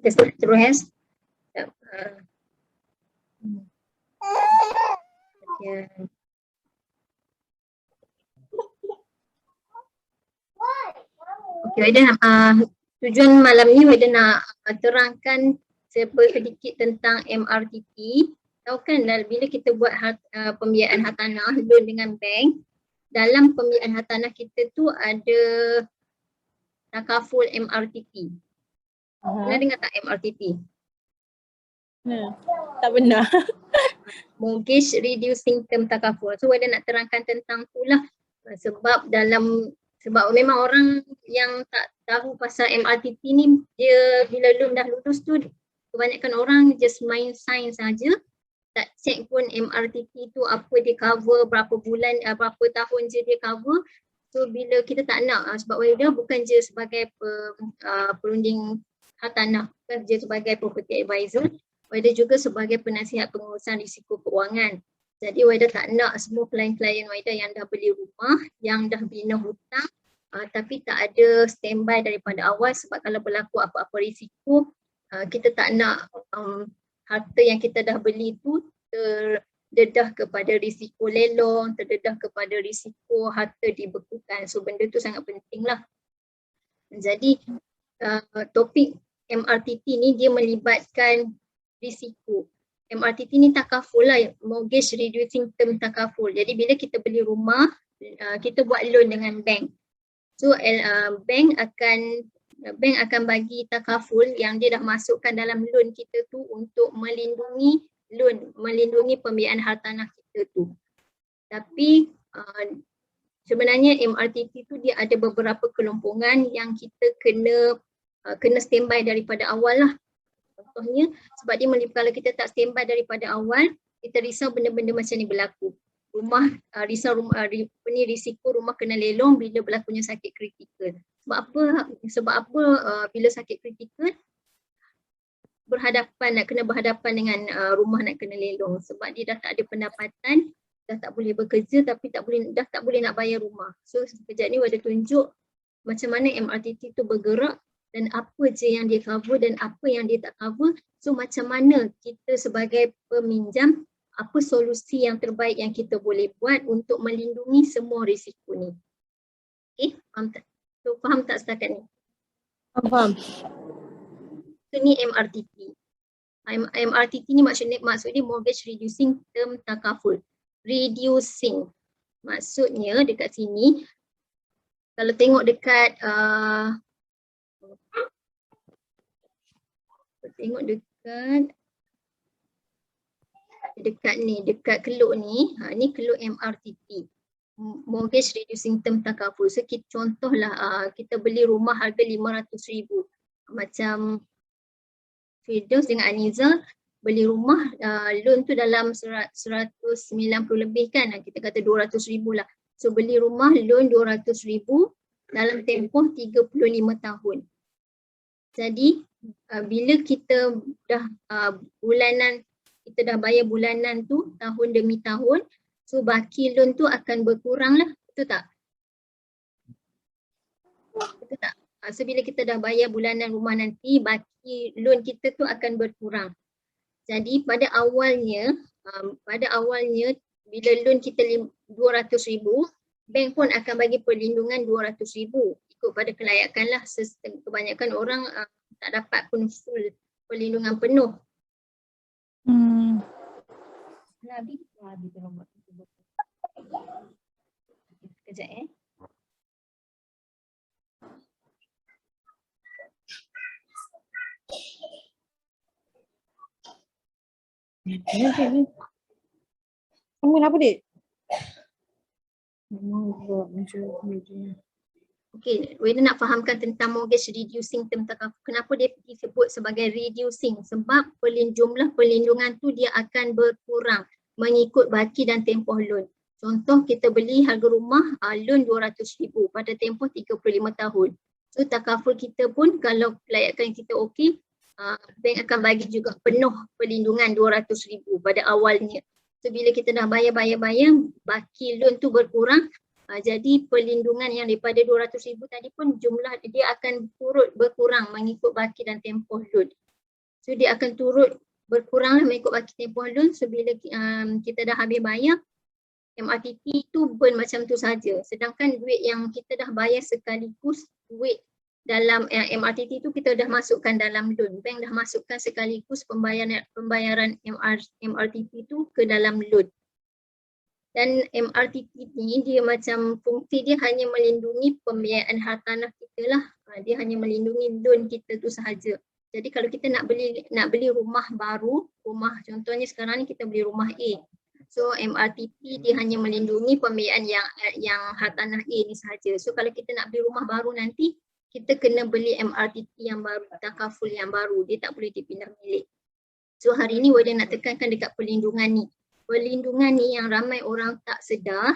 kita start terus. Ya. Okey, Waida, tujuan malam ni Waida nak terangkan sedikit tentang MRTT. Tahu kan bila kita buat pembiayaan hartanah loan dengan bank, dalam pembiayaan hartanah kita tu ada takaful MRTT. Pernah dengar tak MRTT? Tak benar. Mortgage reducing term takaful. So Waida nak terangkan tentang tu lah. Sebab memang orang yang tak tahu pasal MRTT ni, dia bila loan dah lulus tu kebanyakan orang just main sign saja, tak check pun MRTT tu apa dia cover, berapa bulan, berapa tahun je dia cover. So bila kita tak nak, sebab Waida bukan je sebagai perunding hartanah, bukan je sebagai property advisor, Waida juga sebagai penasihat pengurusan risiko keuangan. Jadi Waida tak nak semua klien-klien Waida yang dah beli rumah, yang dah bina hutang, tapi tak ada standby daripada awal, sebab kalau berlaku apa-apa risiko, kita tak nak harta yang kita dah beli tu terdedah kepada risiko lelong, terdedah kepada risiko harta dibekukan. So benda tu sangat penting lah. Jadi topik MRTT ni dia melibatkan risiko. MRTT ni takaful lah, mortgage reducing term takaful. Jadi bila kita beli rumah, kita buat loan dengan bank. So bank akan bagi takaful yang dia dah masukkan dalam loan kita tu untuk melindungi loan, melindungi pembiayaan hartanah kita tu. Tapi sebenarnya MRTT tu dia ada beberapa kelompongan yang kita kena standby daripada awal lah. Contohnya sebab dia kalau kita tak standby daripada awal, kita risau benda-benda macam ni berlaku. Risiko rumah kena lelong bila berlakunya sakit kritikal. Sebab apa bila sakit kritikal kena berhadapan dengan rumah nak kena lelong, sebab dia dah tak ada pendapatan, dah tak boleh bekerja, tapi dah tak boleh nak bayar rumah. So sekejap ni Waida tunjuk macam mana MRTT tu bergerak dan apa je yang dia cover dan apa yang dia tak cover. So macam mana kita sebagai peminjam, apa solusi yang terbaik yang kita boleh buat untuk melindungi semua risiko ni. Okay, faham tak? So faham tak setakat ni? Faham. So ni MRTT. MRTT ni maksudnya mortgage reducing term takaful. Reducing. Maksudnya dekat sini, kalau tengok dekat dekat keluk ni, ni keluk MRTT, mortgage reducing term takaful. So contohlah kita beli rumah harga 500,000, macam Firdaus dengan Aniza beli rumah, loan tu dalam 190 lebih kan, kita kata 200,000 lah. So beli rumah loan 200,000 dalam tempoh 35 tahun. Jadi bila kita dah kita dah bayar bulanan tu tahun demi tahun, so baki loan tu akan berkurang lah, betul tak? Betul tak? So bila kita dah bayar bulanan rumah nanti, baki loan kita tu akan berkurang. Jadi pada awalnya bila loan kita 200,000, bank pun akan bagi perlindungan 200,000 ikut pada kelayakan lah. Kebanyakan orang tak dapat pun full perlindungan penuh. Sekejap Kamu kenapa, Dik? Okey, Waida nak fahamkan tentang mortgage reducing term takaful. Kenapa dia disebut sebagai reducing? Sebab jumlah perlindungan tu dia akan berkurang mengikut baki dan tempoh loan. Contoh kita beli harga rumah loan 200,000 pada tempoh 35 tahun. So takaful kita pun kalau kelayakan kita okey, bank akan bagi juga penuh perlindungan 200,000 pada awalnya. So bila kita dah bayar, baki loan tu berkurang, jadi perlindungan yang daripada 200,000 tadi pun jumlah dia akan turut berkurang mengikut baki dan tempoh loan. So dia akan turut berkurang mengikut baki tempoh loan. So bila kita dah habis bayar, MRTP tu burn macam tu saja. Sedangkan duit yang kita dah bayar sekaligus, duit dalam MRTT tu kita dah masukkan dalam loan. Bank dah masukkan sekaligus pembayaran MRTP tu ke dalam loan. Dan MRTP ni dia macam fungsi dia hanya melindungi pembiayaan hartanah kita lah. Dia hanya melindungi loan kita tu sahaja. Jadi kalau kita nak beli rumah baru, contohnya sekarang ni kita beli rumah A. So MRTP dia hanya melindungi pembiayaan yang hartanah A ni sahaja. So kalau kita nak beli rumah baru nanti, kita kena beli MRTP yang baru, takaful yang baru. Dia tak boleh dipindah milik. So hari ni Wardah nak tekankan dekat perlindungan ni. Perlindungan ni yang ramai orang tak sedar,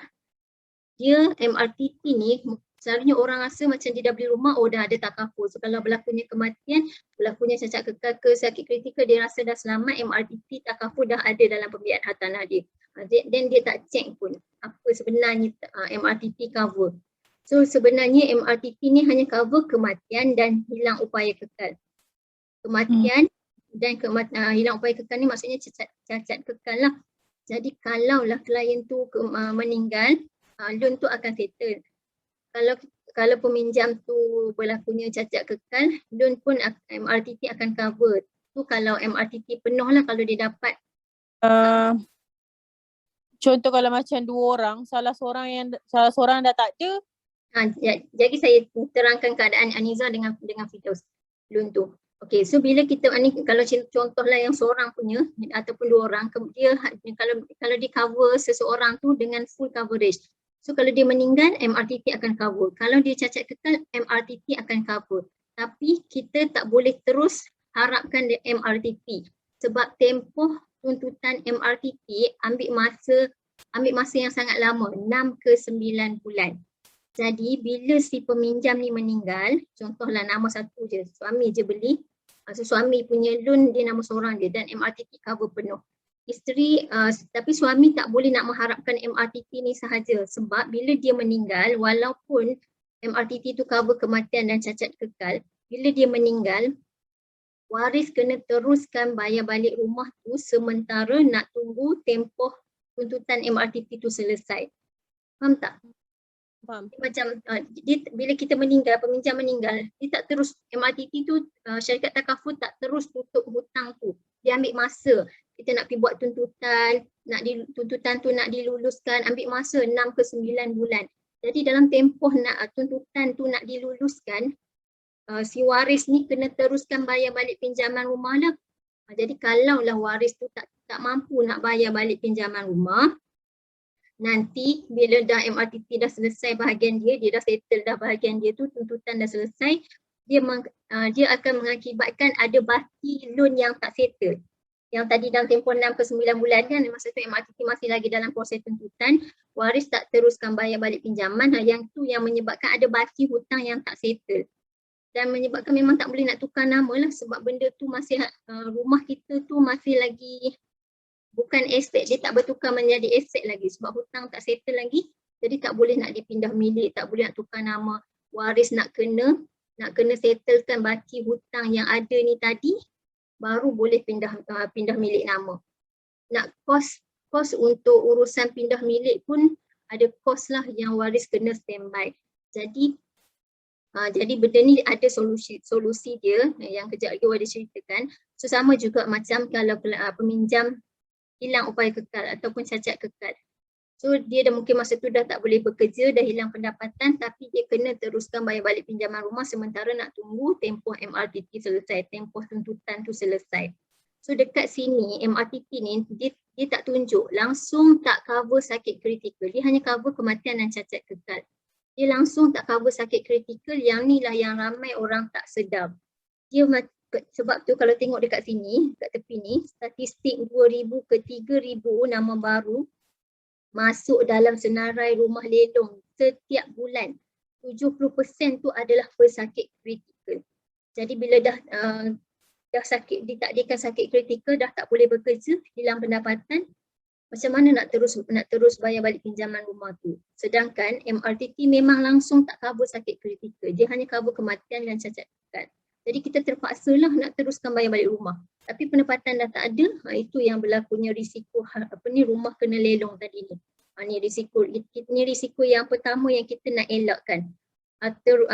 dia MRTP ni selalunya orang rasa macam dia dah beli rumah, dah ada takaful. So kalau berlakunya kematian, berlakunya cacat kekal ke sakit kritikal, dia rasa dah selamat, MRTP takaful dah ada dalam pembiayaan hartanah dia. Dan dia tak check pun apa sebenarnya MRTP cover. So sebenarnya MRTP ni hanya cover kematian dan hilang upaya kekal. Kematian dan hilang upaya kekal ni maksudnya cacat kekal lah. Jadi kalaulah klien tu meninggal, loan tu akan settle. Kalau peminjam tu berlakunya cacat kekal, loan pun MRTP akan cover. Tu kalau MRTP penuh lah, kalau dia dapat. Contoh kalau macam 2 orang, salah seorang dah tak ada. Jadi saya terangkan keadaan Aniza dengan Firdaus loan tu. Okay, so bila kita kalau contohlah yang seorang punya ataupun 2 orang, dia kalau di cover seseorang tu dengan full coverage. So kalau dia meninggal, MRTP akan cover. Kalau dia cacat kekal, MRTP akan cover. Tapi kita tak boleh terus harapkan dia MRTP. Sebab tempoh tuntutan MRTP ambil masa yang sangat lama, 6 ke 9 bulan. Jadi bila si peminjam ni meninggal, contohlah nama satu je, suami je beli. So suami punya loan dia nama seorang je dan MRTP cover penuh. Isteri, tapi suami tak boleh nak mengharapkan MRTP ni sahaja sebab bila dia meninggal, walaupun MRTP tu cover kematian dan cacat kekal, bila dia meninggal, waris kena teruskan bayar balik rumah tu sementara nak tunggu tempoh tuntutan MRTP tu selesai. Faham tak? Faham. Macam bila kita meninggal, peminjam meninggal, dia tak terus MRTP tu, syarikat takaful tak terus tutup hutang tu. Dia ambil masa. Kita nak pergi buat tuntutan, tuntutan tu nak diluluskan, ambil masa 6 ke 9 bulan. Jadi dalam tempoh tuntutan tu nak diluluskan, si waris ni kena teruskan bayar balik pinjaman rumah lah. Jadi kalaulah waris tu tak mampu nak bayar balik pinjaman rumah, nanti bila dah MRTP dah selesai bahagian dia dah settle dah bahagian dia tu, tuntutan dah selesai, dia akan mengakibatkan ada baki loan yang tak settle. Yang tadi dalam tempoh 6 ke 9 bulan kan, masa tu MRTP masih lagi dalam proses tuntutan, waris tak teruskan bayar balik pinjaman, yang tu yang menyebabkan ada baki hutang yang tak settle. Dan menyebabkan memang tak boleh nak tukar nama lah sebab benda tu masih, rumah kita tu masih lagi bukan aset, dia tak bertukar menjadi aset lagi sebab hutang tak settle lagi. Jadi tak boleh nak dipindah milik, tak boleh nak tukar nama. Waris nak kena settlekan baki hutang yang ada ni tadi, baru boleh pindah milik nama. Nak kos untuk urusan pindah milik pun ada kos lah yang waris kena standby. Jadi benda ni ada solusi dia yang kejap lagi Wardah ceritakan. So sama juga macam kalau peminjam hilang upaya kekal ataupun cacat kekal. So dia dah mungkin masa tu dah tak boleh bekerja, dah hilang pendapatan, tapi dia kena teruskan bayar balik pinjaman rumah sementara nak tunggu tempoh MRTP selesai, tempoh tuntutan tu selesai. So dekat sini MRTP ni dia tak tunjuk, langsung tak cover sakit kritikal, dia hanya cover kematian dan cacat kekal. Dia langsung tak cover sakit kritikal, yang ni lah yang ramai orang tak sedar. Sebab tu kalau tengok dekat sini, kat tepi ni, statistik 2,000 ke 3,000 nama baru masuk dalam senarai rumah lelong setiap bulan. 70% tu adalah pesakit kritikal. Jadi bila dah sakit, ditakdirkan sakit kritikal, dah tak boleh bekerja, hilang pendapatan, macam mana nak terus bayar balik pinjaman rumah tu. Sedangkan MRTP memang langsung tak cover sakit kritikal. Dia hanya cover kematian dan cacat kekal. Jadi kita terpaksalah nak teruskan bayar balik rumah. Tapi pendapatan dah tak ada, itu yang berlakunya risiko rumah kena lelong tadi ni. Ni risiko yang pertama yang kita nak elakkan. Atau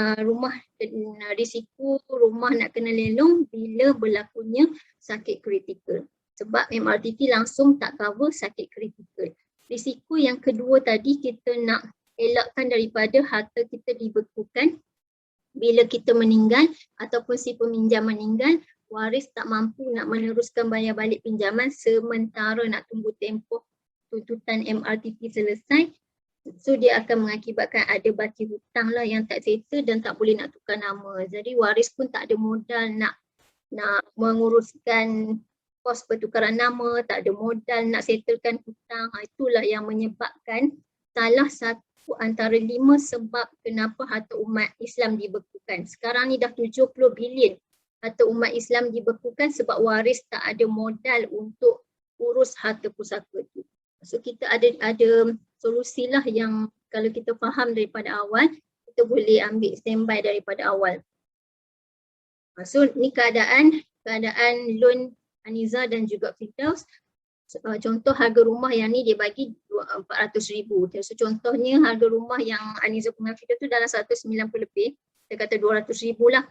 risiko rumah nak kena lelong bila berlakunya sakit kritikal. Sebab MRTT langsung tak cover sakit kritikal. Risiko yang kedua tadi kita nak elakkan daripada harta kita dibekukan bila kita meninggal ataupun si peminjam meninggal, waris tak mampu nak meneruskan bayar balik pinjaman sementara nak tunggu tempoh tuntutan MRTT selesai. So dia akan mengakibatkan ada baki hutang lah yang tak settle dan tak boleh nak tukar nama. Jadi waris pun tak ada modal nak menguruskan kos pertukaran nama, tak ada modal nak settlekan hutang. Itulah yang menyebabkan salah satu antara 5 sebab kenapa harta umat Islam dibekukan. Sekarang ni dah 70 bilion harta umat Islam dibekukan sebab waris tak ada modal untuk urus harta pusaka tu. So kita ada solusi lah yang kalau kita faham daripada awal, kita boleh ambil standby daripada awal. So ni keadaan loan Aniza dan juga Firdaus. Contoh harga rumah yang ni dia bagi 400,000. So contohnya harga rumah yang Aniza dengan Firdaus tu dalam 190 lebih. Kita kata 200,000 lah.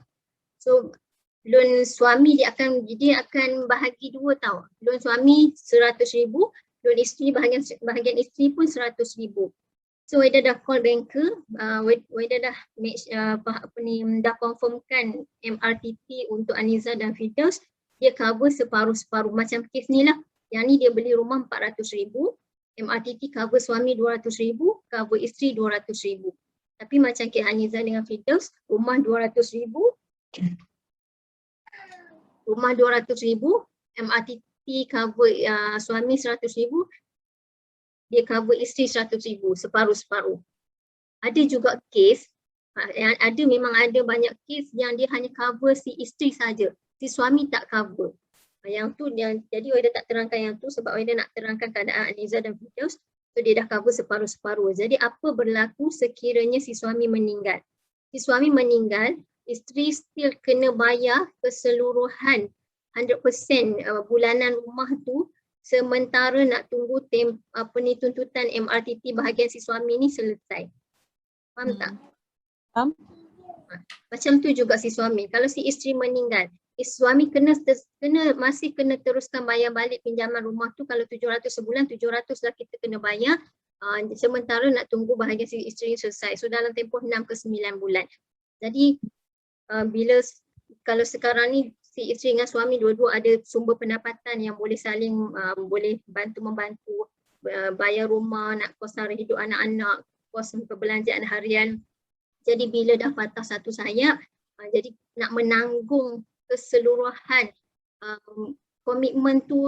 So loan suami dia akan bahagi 2 tau. Loan suami 100,000, loan isteri bahagian isteri pun 100,000. So Weda dah call banker, Weda dah dah confirmkan MRTT untuk Aniza dan Firdaus, dia cover separuh-separuh macam kes ni lah. Yang ni dia beli rumah 400,000, MRTT cover suami 200,000, cover isteri 200,000. Tapi macam kes Aniza dengan Firdaus, rumah 200,000, MRTT cover suami 100,000, dia cover isteri 100,000, separuh-separuh. Ada juga kes, memang ada banyak kes yang dia hanya cover si isteri saja, si suami tak cover. Yang tu jadi Weda tak terangkan yang tu sebab Weda nak terangkan keadaan Aniza dan Firdaus. So dia dah cover separuh-separuh. Jadi apa berlaku sekiranya si suami meninggal? Si suami meninggal, isteri still kena bayar keseluruhan 100% bulanan rumah tu sementara nak tunggu tuntutan MRTT bahagian si suami ni selesai. Faham tak? Faham. Macam tu juga si suami. Kalau si isteri meninggal, suami masih kena teruskan bayar balik pinjaman rumah tu. Kalau 700 sebulan, 700 lah kita kena bayar. Sementara nak tunggu bahagian si isteri selesai. So dalam tempoh 6 ke 9 bulan. Jadi kalau sekarang ni si isteri dengan suami dua-dua ada sumber pendapatan yang boleh saling boleh bantu-membantu bayar rumah, nak kos sara hidup anak-anak, kos perbelanjaan harian. Jadi bila dah patah satu sayap, jadi nak menanggung keseluruhan komitmen tu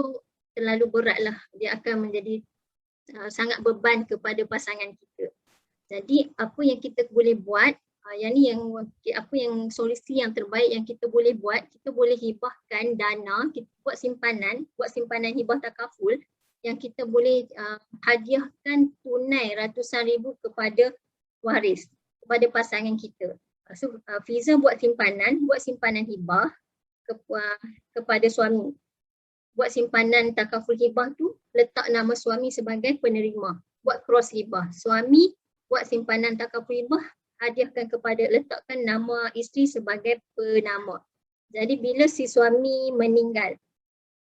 terlalu berat lah. Dia akan menjadi sangat beban kepada pasangan kita. Jadi apa yang kita boleh buat, apa yang solusi yang terbaik yang kita boleh buat, kita boleh hibahkan dana, kita buat simpanan hibah takaful yang kita boleh hadiahkan tunai ratusan ribu kepada waris, kepada pasangan kita. So Fiza buat simpanan hibah kepada suami. Buat simpanan takaful hibah tu, letak nama suami sebagai penerima. Buat cross hibah. Suami buat simpanan takaful hibah, letakkan nama isteri sebagai penama. Jadi bila si suami meninggal,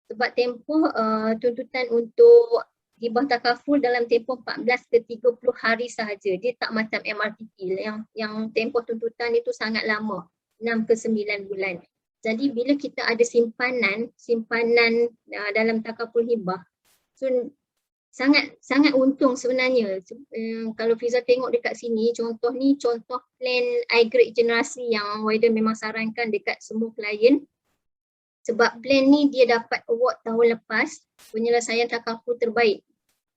sebab tempoh tuntutan untuk hibah takaful dalam tempoh 14 ke 30 hari sahaja. Dia tak macam MRTT yang tempoh tuntutan itu sangat lama, 6 ke 9 bulan. Jadi bila kita ada simpanan dalam takaful hibah, so sangat untung sebenarnya. Kalau Fiza tengok dekat sini, contoh plan iGrade generasi yang Wida memang sarankan dekat semua klien. Sebab plan ni dia dapat award tahun lepas, penyelesaian takaful terbaik.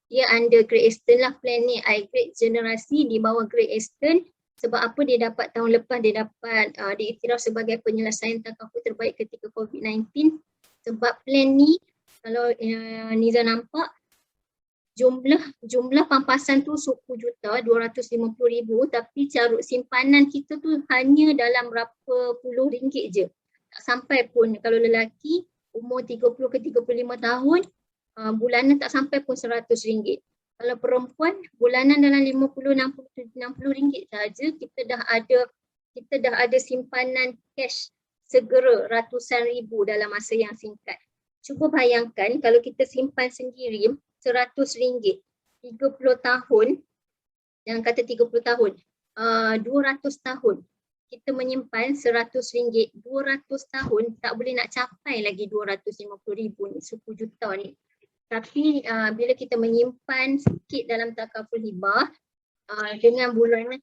Dia under Great Eastern lah plan ni, iGrade generasi di bawah Great Eastern. Sebab apa dia dapat tahun lepas, dia dapat diiktiraf sebagai penyelesaian takaful terbaik ketika COVID-19. Sebab plan ni, kalau Niza nampak, jumlah pampasan tu 10,250,000, tapi carut simpanan kita tu hanya dalam berapa puluh ringgit je. Tak sampai pun, kalau lelaki umur 30 ke 35 tahun, bulanan tak sampai pun RM100. Kalau perempuan, bulanan dalam 50, 60 ringgit saja kita dah ada simpanan cash segera ratusan ribu dalam masa yang singkat. Cuba bayangkan kalau kita simpan sendiri RM100, 30 tahun, jangan kata 30 tahun, 200 tahun. Kita menyimpan RM100, 200 tahun tak boleh nak capai lagi RM250,000 ni, 10 juta ni. Tapi bila kita menyimpan sikit dalam takaful hibah dengan bulanan,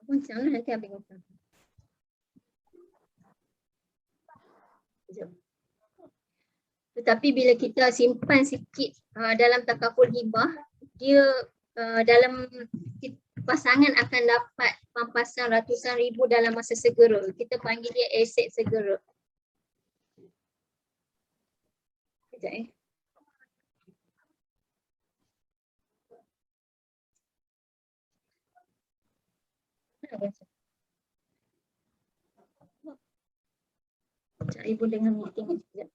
macam mana nanti habis ngomong. Tetapi bila kita simpan sikit dalam takaful hibah, dia dalam pasangan akan dapat pampasan ratusan ribu dalam masa segera. Kita panggil dia aset segera. Sekejap Ibu dengan meeting sekejap.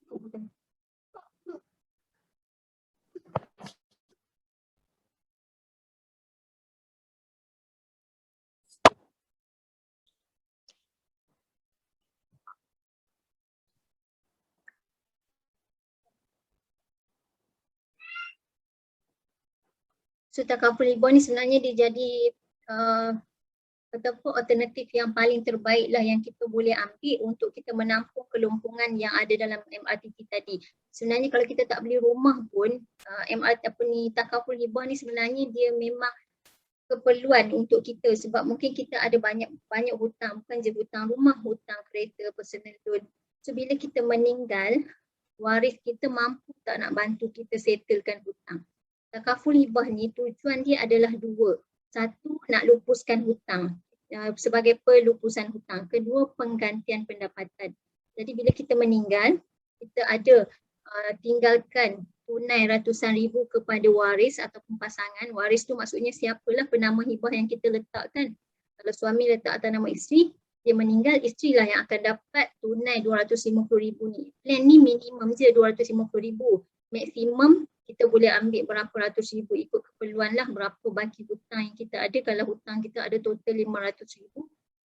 So takaful hibah ni sebenarnya dia jadi alternatif yang paling terbaik lah yang kita boleh ambil untuk kita menampung kelumpuhan yang ada dalam MRTT tadi. Sebenarnya kalau kita tak beli rumah pun, takaful hibah ni sebenarnya dia memang keperluan untuk kita sebab mungkin kita ada banyak hutang, bukan je hutang rumah, hutang kereta, personal loan. So bila kita meninggal, waris kita mampu tak nak bantu kita settlekan hutang. Takaful hibah ni tujuan dia adalah dua. Satu, nak lupuskan hutang sebagai pelupusan hutang. Kedua, penggantian pendapatan. Jadi bila kita meninggal, kita ada tinggalkan tunai ratusan ribu kepada waris ataupun pasangan. Waris tu maksudnya siapalah penama hibah yang kita letakkan. Kalau suami letak atas nama isteri, dia meninggal, isteri lah yang akan dapat tunai 250,000 ni. Plan ni minimum je 250,000. Maksimum kita boleh ambil berapa ratus ribu ikut keperluan lah, berapa baki hutang yang kita ada. Kalau hutang kita ada total 500,000,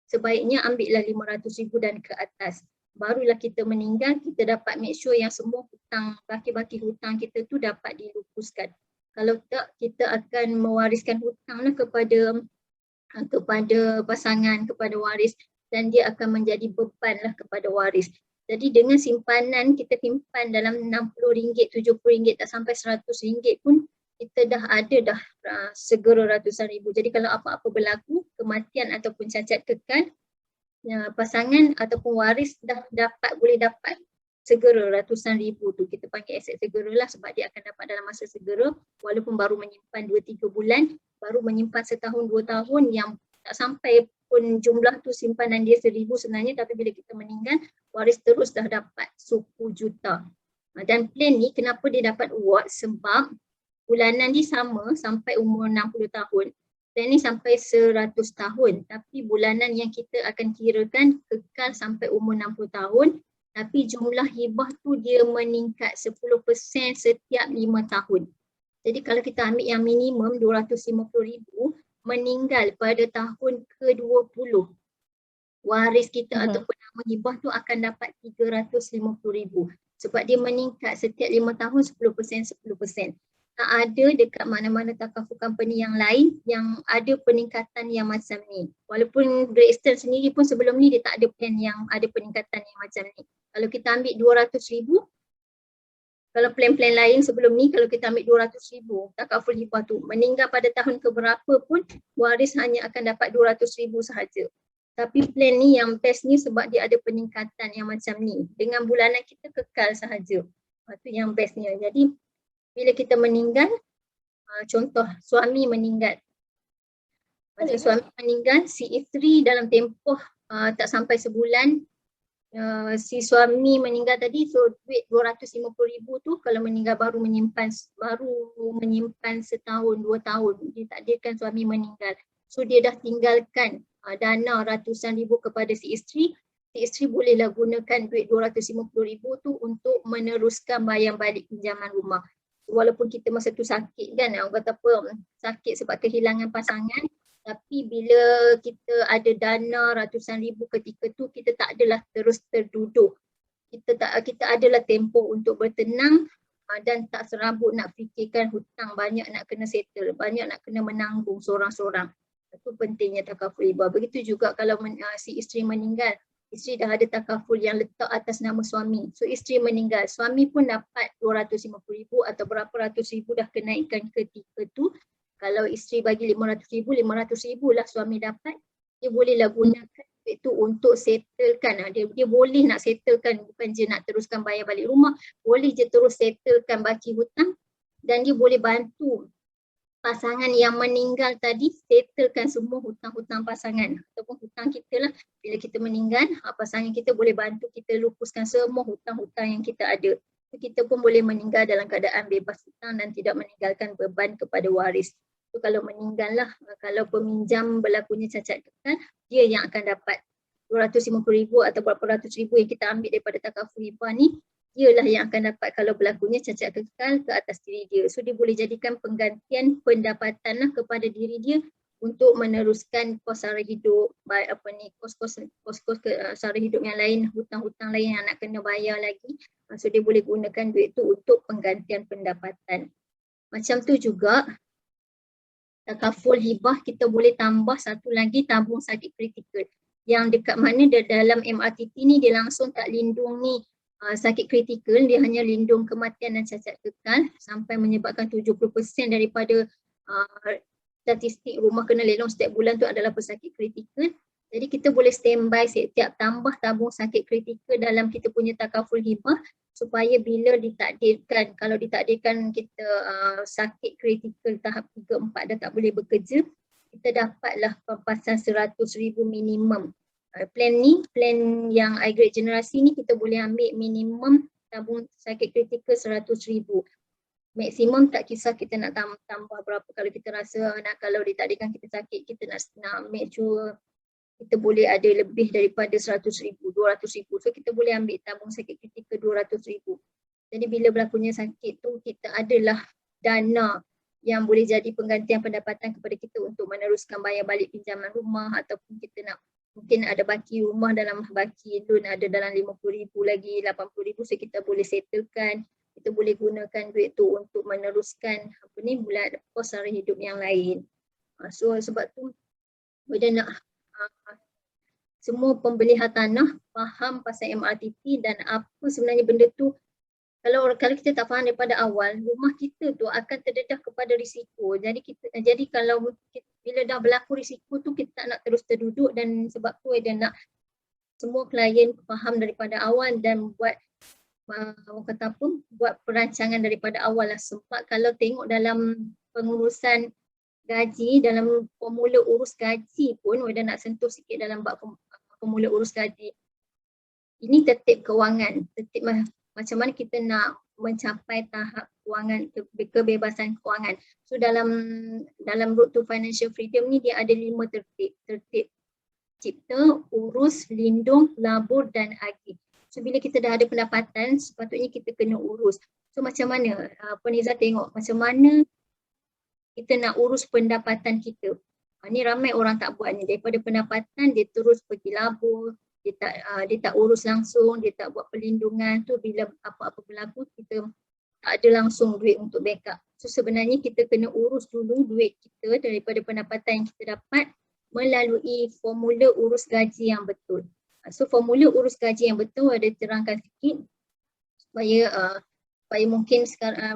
sebaiknya ambillah 500,000 dan ke atas. Barulah kita meninggal, kita dapat make sure yang semua hutang, baki-baki hutang kita tu dapat dilupuskan. Kalau tak, kita akan mewariskan hutang lah kepada pasangan, kepada waris, dan dia akan menjadi beban lah kepada waris. Jadi dengan simpanan kita simpan dalam RM60, RM70, tak sampai RM100 pun kita dah ada segera ratusan ribu. Jadi kalau apa-apa berlaku, kematian ataupun cacat kekal, pasangan ataupun waris boleh dapat segera ratusan ribu tu. Kita panggil aset segera lah sebab dia akan dapat dalam masa segera walaupun baru menyimpan 2-3 bulan, baru menyimpan setahun 2 tahun yang tak sampai pun jumlah tu simpanan dia 1,000 sebenarnya, tapi bila kita meninggal, waris terus dah dapat 10 juta. Dan plan ni kenapa dia dapat award? Sebab bulanan dia sama sampai umur 60 tahun. Plan ni sampai 100 tahun, tapi bulanan yang kita akan kirakan kekal sampai umur 60 tahun, tapi jumlah hibah tu dia meningkat 10% setiap 5 tahun. Jadi kalau kita ambil yang minimum 250,000, meninggal pada tahun ke-20, waris kita ataupun nama hibah tu akan dapat 350,000 sebab dia meningkat setiap 5 tahun 10%. Tak ada dekat mana-mana takaful company yang lain yang ada peningkatan yang macam ni. Walaupun Great Eastern sendiri pun sebelum ni dia tak ada plan yang ada peningkatan yang macam ni. Kalau kita ambil 200,000, kalau plan-plan lain sebelum ni, kalau kita ambil 200,000 takaful hibah tu, meninggal pada tahun keberapa pun waris hanya akan dapat 200,000 sahaja. Tapi plan ni yang best ni sebab dia ada peningkatan yang macam ni. Dengan bulanan kita kekal sahaja. Itu yang bestnya. Jadi bila kita meninggal, contoh suami meninggal. Macam suami meninggal, si isteri dalam tempoh tak sampai sebulan, si suami meninggal tadi, so duit 250,000 tu kalau meninggal baru menyimpan setahun 2 tahun, ditakdirkan suami meninggal, so dia dah tinggalkan dana ratusan ribu kepada si isteri. si isteri bolehlah gunakan duit 250,000 tu untuk meneruskan bayar balik pinjaman rumah. Walaupun kita masa tu sakit kan, orang kata apa, sakit sebab kehilangan pasangan, tapi bila kita ada dana ratusan ribu ketika tu, kita tak adalah terus terduduk. Kita adalah tempoh untuk bertenang dan tak serabut nak fikirkan hutang, banyak nak kena settle, banyak nak kena menanggung seorang-seorang. Itu pentingnya takaful hibah. Begitu juga kalau si isteri meninggal, isteri dah ada takaful yang letak atas nama suami. So isteri meninggal, suami pun dapat 250,000 atau berapa ratus ribu dah kenaikkan ketika tu. Kalau isteri bagi 500,000, 500,000 lah suami dapat, dia bolehlah gunakan duit tu untuk settlekan. Dia boleh nak settlekan, bukan je nak teruskan bayar balik rumah, boleh je terus settlekan baki hutang, dan dia boleh bantu pasangan yang meninggal tadi settlekan semua hutang-hutang pasangan ataupun hutang kita lah. Bila kita meninggal, pasangan kita boleh bantu kita lupuskan semua hutang-hutang yang kita ada. Kita pun boleh meninggal dalam keadaan bebas hutang dan tidak meninggalkan beban kepada waris. So, kalau meninggal lah, kalau peminjam berlakunya cacat kekal, dia yang akan dapat 250,000 atau berapa ratus ribu yang kita ambil daripada takaful hibah ni, dialah yang akan dapat kalau berlakunya cacat kekal ke atas diri dia. So dia boleh jadikan penggantian pendapatan lah kepada diri dia untuk meneruskan kos sara hidup, kos-kos sara hidup yang lain, hutang-hutang lain yang nak kena bayar lagi. So dia boleh gunakan duit tu untuk penggantian pendapatan. Macam tu juga takaful hibah kita boleh tambah satu lagi, tabung sakit kritikal. Yang dekat mana dalam MRTT ni dia langsung tak lindungi sakit kritikal, dia hanya lindung kematian dan cacat kekal sampai menyebabkan 70% daripada statistik rumah kena lelong setiap bulan tu adalah pesakit kritikal. Jadi kita boleh standby setiap tambah tabung sakit kritikal dalam kita punya takaful hibah supaya bila ditakdirkan, kalau ditakdirkan kita sakit kritikal tahap 3-4 dah tak boleh bekerja, kita dapatlah pampasan 100,000 minimum. Plan ni, plan yang iGrade generasi ni kita boleh ambil minimum tabung sakit kritikal 100,000. Maksimum tak kisah kita nak tambah berapa, kalau kita rasa nak, kalau ditakdirkan kita sakit, kita nak make sure kita boleh ada lebih daripada 100,000, 200,000. So kita boleh ambil tabung sakit kritikal 200,000. Jadi bila berlakunya sakit tu, kita adalah dana yang boleh jadi penggantian pendapatan kepada kita untuk meneruskan bayar balik pinjaman rumah, ataupun kita nak, mungkin ada baki rumah, dalam baki loan ada dalam 50,000 lagi, 80,000, so kita boleh settlekan. Kita boleh gunakan duit tu untuk meneruskan bulan kos sara hidup yang lain. So sebab tu bila nak semua pembeli hartanah faham pasal MRTT dan apa sebenarnya benda tu. Kalau kita tak faham daripada awal, rumah kita tu akan terdedah kepada risiko. Jadi kalau bila dah berlaku risiko tu, kita tak nak terus terduduk, dan sebab tu dia nak semua klien faham daripada awal dan buat buat perancangan daripada awal lah. Sebab kalau tengok dalam pengurusan gaji, dalam formula urus gaji pun, dah nak sentuh sikit dalam bab formula urus gaji. Ini tertib kewangan, macam mana kita nak mencapai tahap kewangan, kebebasan kewangan. So dalam road to financial freedom ni dia ada 5 tertib. Tertib cipta, urus, lindung, labur dan agih. So bila kita dah ada pendapatan, sepatutnya kita kena urus. So macam mana Peniza tengok macam mana kita nak urus pendapatan kita. Ni ramai orang tak buat ni, daripada pendapatan dia terus pergi labur, dia tak urus langsung, dia tak buat perlindungan tu. Bila apa-apa berlaku, kita tak ada langsung duit untuk backup. So sebenarnya kita kena urus dulu duit kita daripada pendapatan yang kita dapat melalui formula urus gaji yang betul. So formula urus gaji yang betul ada terangkan sikit supaya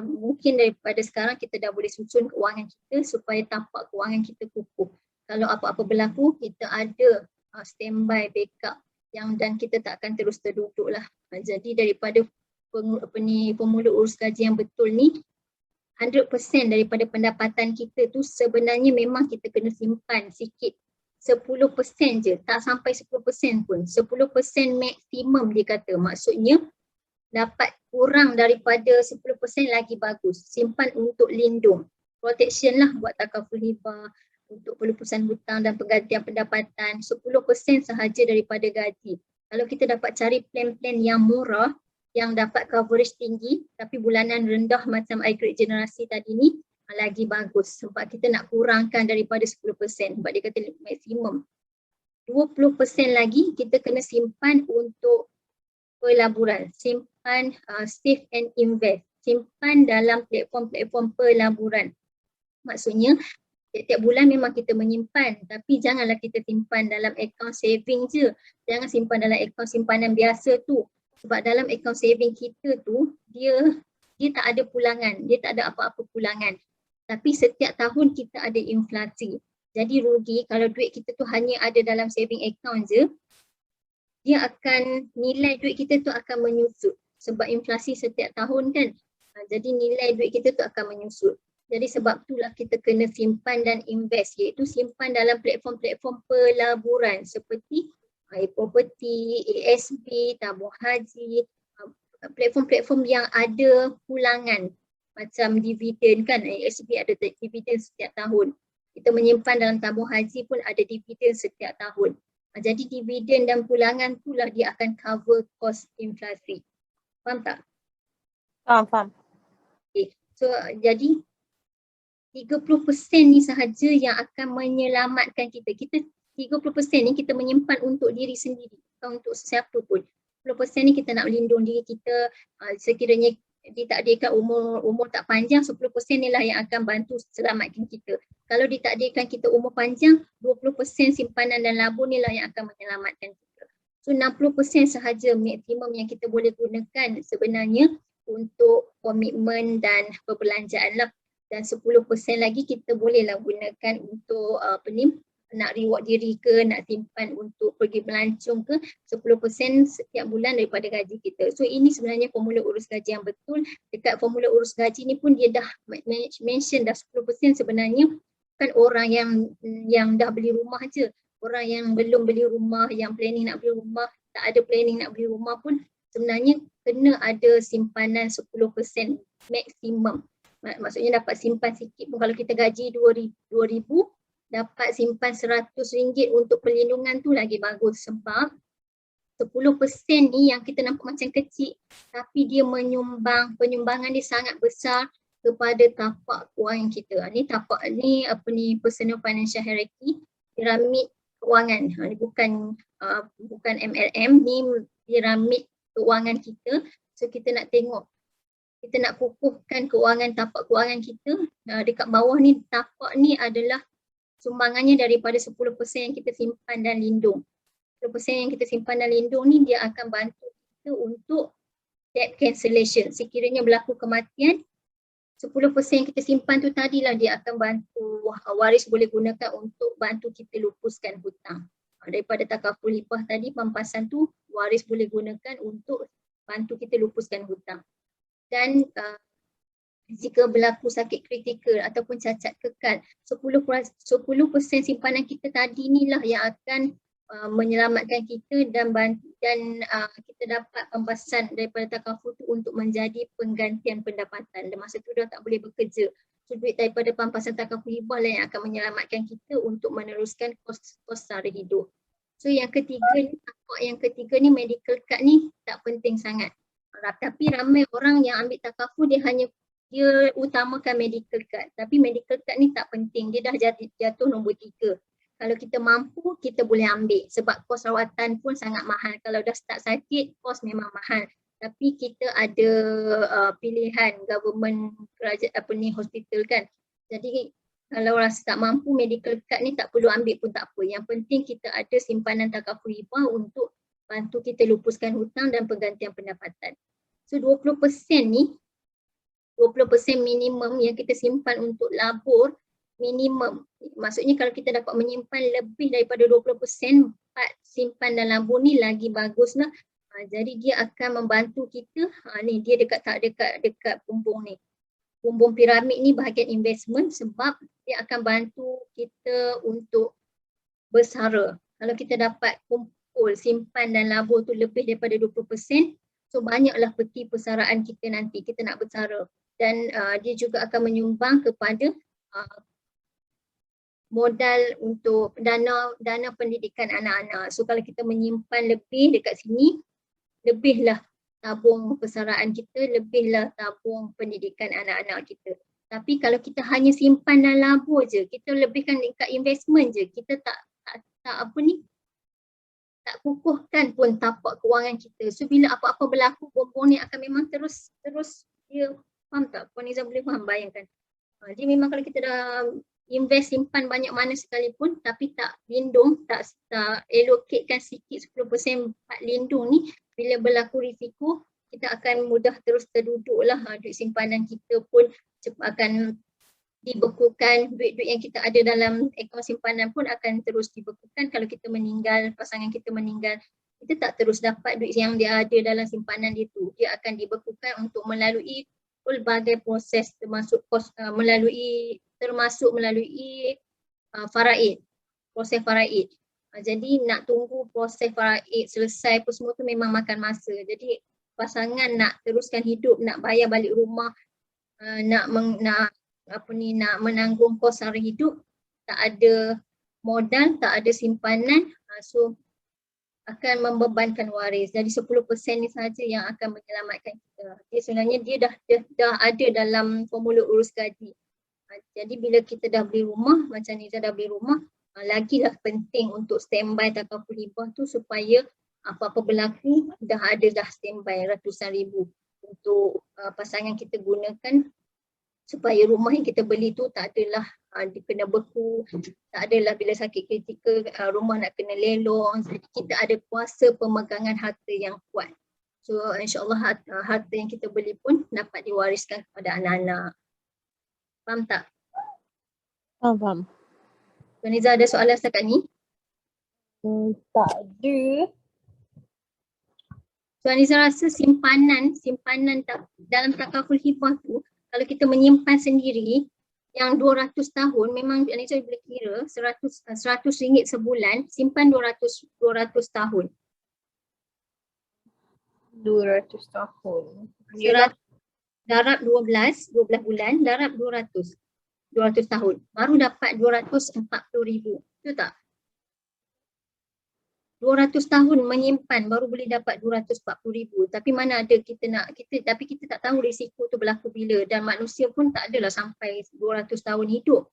mungkin daripada sekarang kita dah boleh susun kewangan kita supaya tapak kewangan kita kukuh. Kalau apa-apa berlaku, kita ada standby backup dan kita tak akan terus terduduk lah. Jadi daripada formula urus gaji yang betul ni, 100% daripada pendapatan kita tu sebenarnya memang kita kena simpan sikit. 10% je, tak sampai 10% pun. 10% maksimum dia kata. Maksudnya dapat kurang daripada 10% lagi bagus. Simpan untuk lindung. Protection lah buat takaful hibah, untuk pelupusan hutang dan penggantian pendapatan. 10% sahaja daripada gaji. Kalau kita dapat cari plan-plan yang murah, yang dapat coverage tinggi tapi bulanan rendah macam iGrid generasi tadi ni, lagi bagus sebab kita nak kurangkan daripada 10% sebab dia kata maksimum. 20% lagi kita kena simpan untuk pelaburan, simpan save and invest, simpan dalam platform-platform pelaburan. Maksudnya tiap-tiap bulan memang kita menyimpan tapi janganlah kita simpan dalam akaun saving je. Jangan simpan dalam akaun simpanan biasa tu. Sebab dalam akaun saving kita tu dia tak ada pulangan, dia tak ada apa-apa pulangan. Tapi setiap tahun kita ada inflasi. Jadi rugi kalau duit kita tu hanya ada dalam saving account je, dia akan, nilai duit kita tu akan menyusut. Sebab inflasi setiap tahun kan. Jadi nilai duit kita tu akan menyusut. Jadi sebab itulah kita kena simpan dan invest, iaitu simpan dalam platform-platform pelaburan seperti property, ASB, tabung haji, platform-platform yang ada pulangan macam dividen kan, ASB ada dividen setiap tahun. Kita menyimpan dalam tabung haji pun ada dividen setiap tahun. Jadi dividen dan pulangan itulah dia akan cover kos inflasi. Faham tak? Faham. Okay. So jadi 30% ni sahaja yang akan menyelamatkan kita. 30% ni kita menyimpan untuk diri sendiri, bukan untuk sesiapa pun. 10% ni kita nak melindung diri kita, sekiranya ditakdirkan umur tak panjang, 10% ni lah yang akan bantu selamatkan kita. Kalau ditakdirkan kita umur panjang, 20% simpanan dan labur ni lah yang akan menyelamatkan kita. So 60% sahaja maksimum yang kita boleh gunakan sebenarnya untuk komitmen dan perbelanjaan lah. Dan 10% lagi kita bolehlah gunakan untuk nak reward diri ke, nak simpan untuk pergi melancong ke, 10% setiap bulan daripada gaji kita. So ini sebenarnya formula urus gaji yang betul. Dekat formula urus gaji ni pun dia dah mention dah 10% sebenarnya kan orang yang dah beli rumah je. Orang yang belum beli rumah, yang planning nak beli rumah, tak ada planning nak beli rumah pun sebenarnya kena ada simpanan 10% maksimum. Maksudnya dapat simpan sikit pun, kalau kita gaji 2,000 dapat simpan RM100 untuk perlindungan tu lagi bagus sebab 10% ni yang kita nampak macam kecil tapi dia penyumbangan dia sangat besar kepada tapak kewangan kita. Ni tapak ni personal financial hierarchy, piramid kewangan. Ni bukan MLM, ni piramid kewangan kita. So kita nak tengok, kita nak kukuhkan tapak kewangan kita. Dekat bawah ni tapak ni adalah sumbangannya daripada 10% yang kita simpan dan lindung. 10% yang kita simpan dan lindung ni dia akan bantu kita untuk debt cancellation. Sekiranya berlaku kematian, 10% yang kita simpan tu tadilah dia akan bantu, waris boleh gunakan untuk bantu kita lupuskan hutang. Daripada takaful hibah tadi, pampasan tu waris boleh gunakan untuk bantu kita lupuskan hutang. Dan jika berlaku sakit kritikal ataupun cacat kekal, 10% simpanan kita tadi inilah yang akan menyelamatkan kita dan kita dapat pampasan daripada takaful tu untuk menjadi penggantian pendapatan. Dan masa tu dah tak boleh bekerja. So duit daripada pampasan takaful hibah lah yang akan menyelamatkan kita untuk meneruskan kos sara hidup. So yang ketiga ni medical card ni tak penting sangat. Tapi ramai orang yang ambil takaful dia utamakan medical card. Tapi medical card ni tak penting. Dia dah jatuh nombor 3. Kalau kita mampu, kita boleh ambil. Sebab kos rawatan pun sangat mahal. Kalau dah start sakit, kos memang mahal. Tapi kita ada pilihan government hospital kan. Jadi kalau rasa tak mampu, medical card ni tak perlu ambil pun tak apa. Yang penting kita ada simpanan takaful hibah untuk bantu kita lupuskan hutang dan penggantian pendapatan. So 20% ni, 20% minimum yang kita simpan untuk labur minimum. Maksudnya kalau kita dapat menyimpan lebih daripada 20% part simpan dan labur ni lagi bagus lah. Jadi dia akan membantu kita. Ni dia dekat bumbung ni. Bumbung piramid ni bahagian investment sebab dia akan bantu kita untuk bersara. Kalau kita dapat kumpul simpan dan labur tu lebih daripada 20%, so banyaklah peti persaraan kita nanti kita nak bersara. Dan dia juga akan menyumbang kepada modal untuk dana pendidikan anak-anak. So kalau kita menyimpan lebih dekat sini, lebihlah tabung persaraan kita, lebihlah tabung pendidikan anak-anak kita. Tapi kalau kita hanya simpan dan labur je, kita lebihkan dekat investment je, kita tak kukuhkan pun tapak kewangan kita. So bila apa-apa berlaku, bom ni akan memang terus dia, faham tak? Puan Izzah boleh faham, bayangkan. Jadi memang kalau kita dah invest, simpan banyak mana sekalipun tapi tak lindung, tak allocatekan sikit 10% part lindung ni, bila berlaku risiko kita akan mudah terus terduduk lah. Duit simpanan kita pun akan dibekukan, duit-duit yang kita ada dalam akaun simpanan pun akan terus dibekukan. Kalau kita meninggal, pasangan kita meninggal, kita tak terus dapat duit yang dia ada dalam simpanan dia tu. Dia akan dibekukan untuk melalui pelbagai proses, termasuk melalui faraid, proses faraid. Jadi nak tunggu proses faraid selesai pun semua tu memang makan masa. Jadi pasangan nak teruskan hidup, nak bayar balik rumah, nak menanggung kos sara hidup, tak ada modal, tak ada simpanan, so akan membebankan waris. Jadi 10% ni saja yang akan menyelamatkan kita. Jadi sebenarnya dia dah ada dalam formula urus gaji. Jadi bila kita dah beli rumah, macam Nizah dah beli rumah, lagilah penting untuk standby takaful hibah tu supaya apa-apa berlaku dah standby ratusan ribu untuk pasangan kita gunakan, supaya rumah yang kita beli tu tak adalah kena beku, tak adalah bila sakit kritikal rumah nak kena lelong. Jadi kita ada kuasa pemegangan harta yang kuat. So insyaAllah harta yang kita beli pun dapat diwariskan kepada anak-anak. Faham tak? Faham. Tuan Izzah ada soalan setakat ni? Tak ada. Tuan Izzah rasa simpanan dalam takaful hibah tu, kalau kita menyimpan sendiri yang 200 tahun, memang Tuan Izzah boleh kira 100 ringgit sebulan, simpan 200 tahun. 200 tahun. Darab 12 bulan, darab 200 tahun. Baru dapat 240,000. Betul tak? 200 tahun menyimpan baru boleh dapat 240,000. Tapi mana ada tapi kita tak tahu risiko tu berlaku bila, dan manusia pun tak adalah sampai 200 tahun hidup.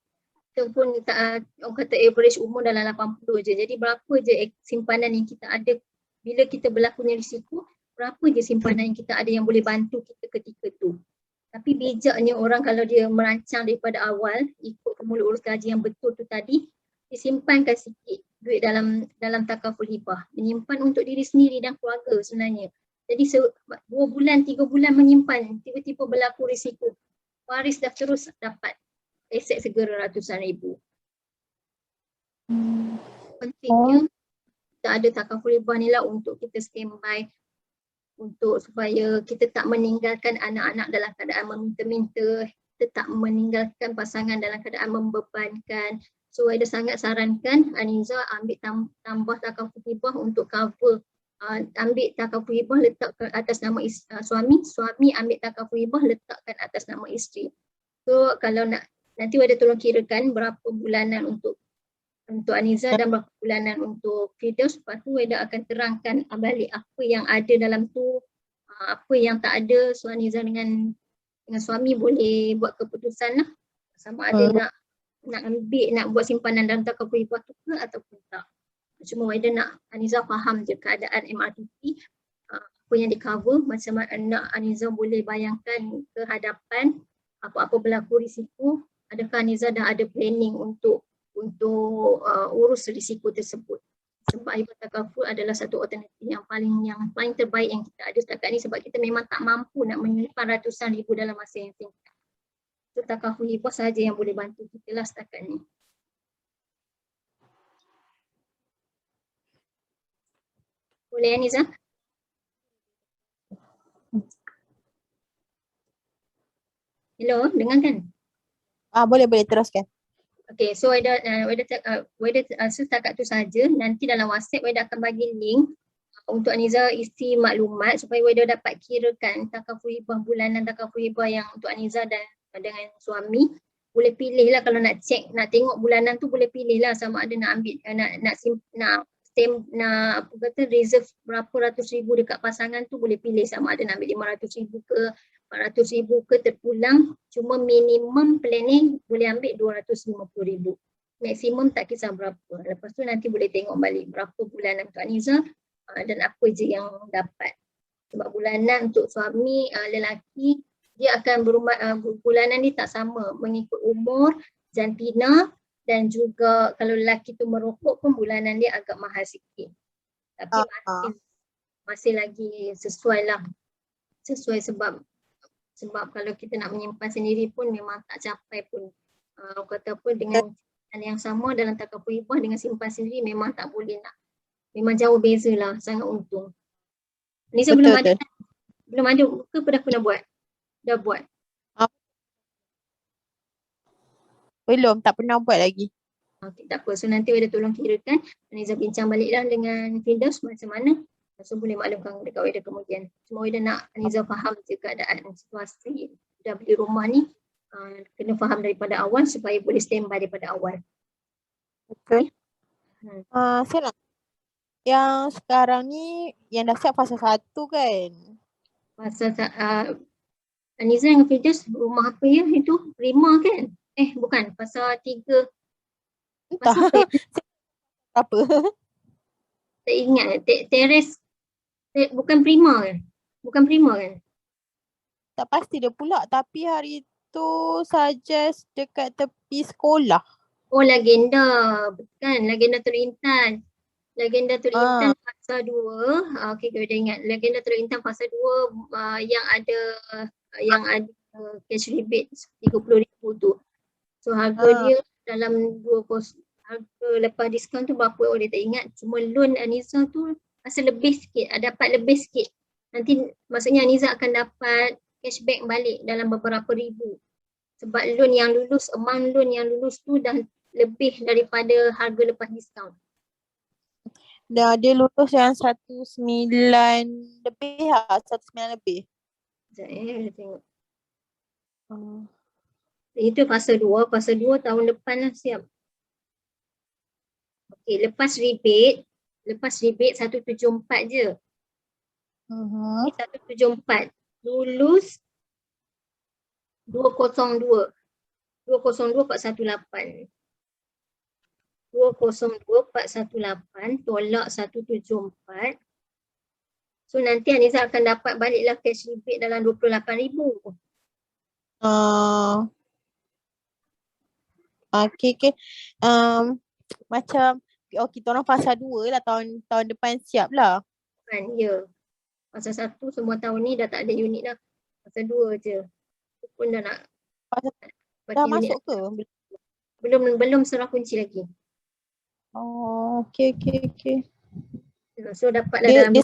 Kita pun orang kata average umur dalam 80 je. Jadi berapa je simpanan yang kita ada bila kita berlakunya risiko, berapa je simpanan yang kita ada yang boleh bantu kita ketika tu. Tapi bijaknya orang kalau dia merancang daripada awal, ikut formula urus gaji yang betul tu tadi, disimpankan sikit duit dalam takaful hibah. Menyimpan untuk diri sendiri dan keluarga sebenarnya. Jadi 2 bulan, 3 bulan menyimpan, tiba-tiba berlaku risiko, waris dah terus dapat aset segera ratusan ribu. Pentingnya kita ada takaful hibah ni lah untuk kita standby, untuk supaya kita tak meninggalkan anak-anak dalam keadaan meminta-minta, kita tak meninggalkan pasangan dalam keadaan membebankan. So ada sangat sarankan Aniza ambil tambah takaful hibah untuk cover, ambil takaful hibah letakkan atas nama suami ambil takaful hibah letakkan atas nama isteri. So kalau nanti Wada tolong kirakan berapa bulanan untuk Aniza dan berapa bulanan untuk Firdaus. Lepas tu Wada akan terangkan balik apa yang ada dalam tu, apa yang tak ada. So Aniza dengan suami boleh buat keputusan lah, sama ada nak buat simpanan dalam takaful hibah tu ke ataupun tak. Cuma Wada nak Aniza faham je keadaan MRTP, apa yang di cover, macam mana Aniza boleh bayangkan ke hadapan apa-apa berlaku risiko. Adakah Aniza dah ada planning untuk urus risiko tersebut? Sebab hibah takaful adalah satu alternatif yang paling terbaik yang kita ada setakat ni, sebab kita memang tak mampu nak menyimpan ratusan ribu dalam masa yang singkat. So takaful hibah sahaja yang boleh bantu kita lah setakat ni. Boleh Aniza? Hello, dengar kan? Boleh teruskan. Okay, so Wada setakat tu saja. Nanti dalam WhatsApp Wada akan bagi link untuk Aniza isi maklumat supaya Wada dapat kirakan takaful hibah bulanan, takaful hibah yang untuk Aniza dan dengan suami. boleh pilih lah kalau nak check, nak tengok bulanan tu boleh pilih lah sama ada nak ambil, nak apa kata reserve berapa ratus ribu dekat pasangan tu, boleh pilih sama ada nak ambil 500 ribu ke 400 ribu ke terpulang. Cuma minimum planning boleh ambil 250 ribu. Maksimum tak kisah berapa. Lepas tu nanti boleh tengok balik berapa bulanan Kak Niza dan apa je yang dapat. Sebab bulanan untuk suami lelaki dia akan bulanan ni tak sama mengikut umur, jantina, dan juga kalau lelaki tu merokok pun bulanan dia agak mahal sikit. Tapi masih lagi sesuai lah. Sesuai sebab kalau kita nak menyimpan sendiri pun memang tak capai pun. Kata apa dengan yang sama dalam takaful hibah dengan simpan sendiri memang tak boleh nak. Memang jauh beza lah, sangat untung. Ni saya belum ada ke dah pernah buat? Dah buat? Belum, tak pernah buat lagi. Okay, tak apa. So nanti Weda tolong kirakan. Niza bincang baliklah dengan Firdaus macam mana. So boleh maklumkan dekat Weda kemudian. Cuma Weda nak Niza faham je keadaan situasi dah beli rumah ni. Kena faham daripada awal supaya boleh standby daripada awal. Betul. Saya nak yang sekarang ni yang dah siap fasa 1 kan? Fasa Niza dengan Firdaus rumah apa ya itu? Rima kan? Bukan, fasa 3. Entah. Apa? Tak ingat. Teres. Bukan Prima kan? Bukan Prima kan? Tak pasti dia pula. Tapi hari tu suggest dekat tepi sekolah. Oh, Legenda. Bukan, Legenda Teluk Intan. Legenda Teluk Intan fasa 2. Okey, kita ingat. Legenda Teluk Intan fasa 2 yang ada cash rebate 30,000 tu. So harga dia dalam 20, harga lepas diskaun tu berapa boleh tak ingat. Cuma loan Aniza tu rasa lebih sikit, dapat lebih sikit. Nanti maksudnya Aniza akan dapat cashback balik dalam beberapa ribu. Sebab loan yang lulus, amount loan yang lulus tu dah lebih daripada harga lepas diskaun. Dah dia lulus yang 19 lebih lah, 19 lebih. Sekejap tengok. Itu fasa 2, fasa 2 tahun depan lah siap. Okey, lepas rebate 174 je. 174. Lulus 202. 202,418. 202,418 tolak 174. So nanti Aniza akan dapat baliklah cash rebate dalam 28,000. Okay. Macam kita orang fasa 2 lah tahun depan siap lah. Kan, ya. Fasa 1 semua tahun ni dah tak ada unit dah. Fasa 2 je. Itu pun dah nak dah masuk ke? Belum serah kunci lagi. Oh, okay. So dapatlah dalam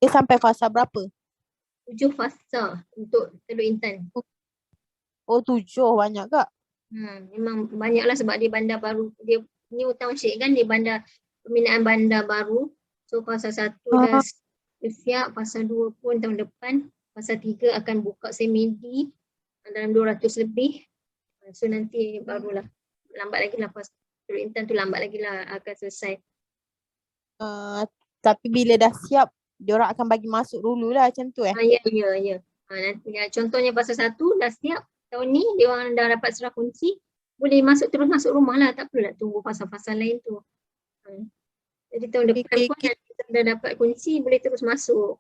dia sampai fasa berapa? 7 fasa untuk Teluk Intan. Oh, 7 banyak kak? Memang banyak lah sebab dia bandar baru. Dia new township kan, dia pembinaan bandar baru. So fasa 1 dah siap, fasa 2 pun tahun depan. Fasa 3 akan buka semedi dalam 200 lebih. So nanti barulah, lambat lagi lah fasa Teluk Intan tu, lambat lagi lah akan selesai. Tapi bila dah siap, diorang akan bagi masuk dulu lah macam tu Ya. Nanti contohnya fasa 1 dah siap tahun ni, dia orang dah dapat serah kunci, boleh terus masuk rumah lah, tak perlu nak tunggu fasa-fasa lain tu. Jadi tahun depan pun kita dah dapat kunci, boleh terus masuk.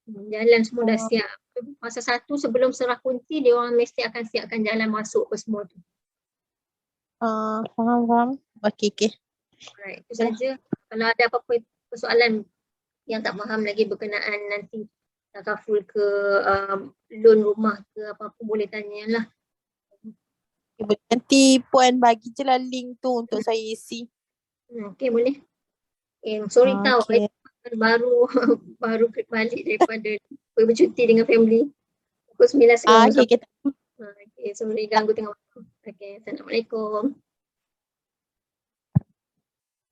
Jalan semua dah siap. Fasa 1 sebelum serah kunci, dia orang mesti akan siapkan jalan masuk ke semua tu. Faham. Okay. Alright, itu saja. Kalau ada apa-apa persoalan yang tak faham lagi berkenaan nanti takaful ke loan rumah ke apa-apa, boleh tanya lah. Nanti Puan bagi je lah link tu untuk saya isi. Okay, boleh. Sorry tahu, baru balik daripada bercuti dengan family. Pukul 9 siang. Okay, sorry ganggu tengah waktu. Okay, Assalamualaikum.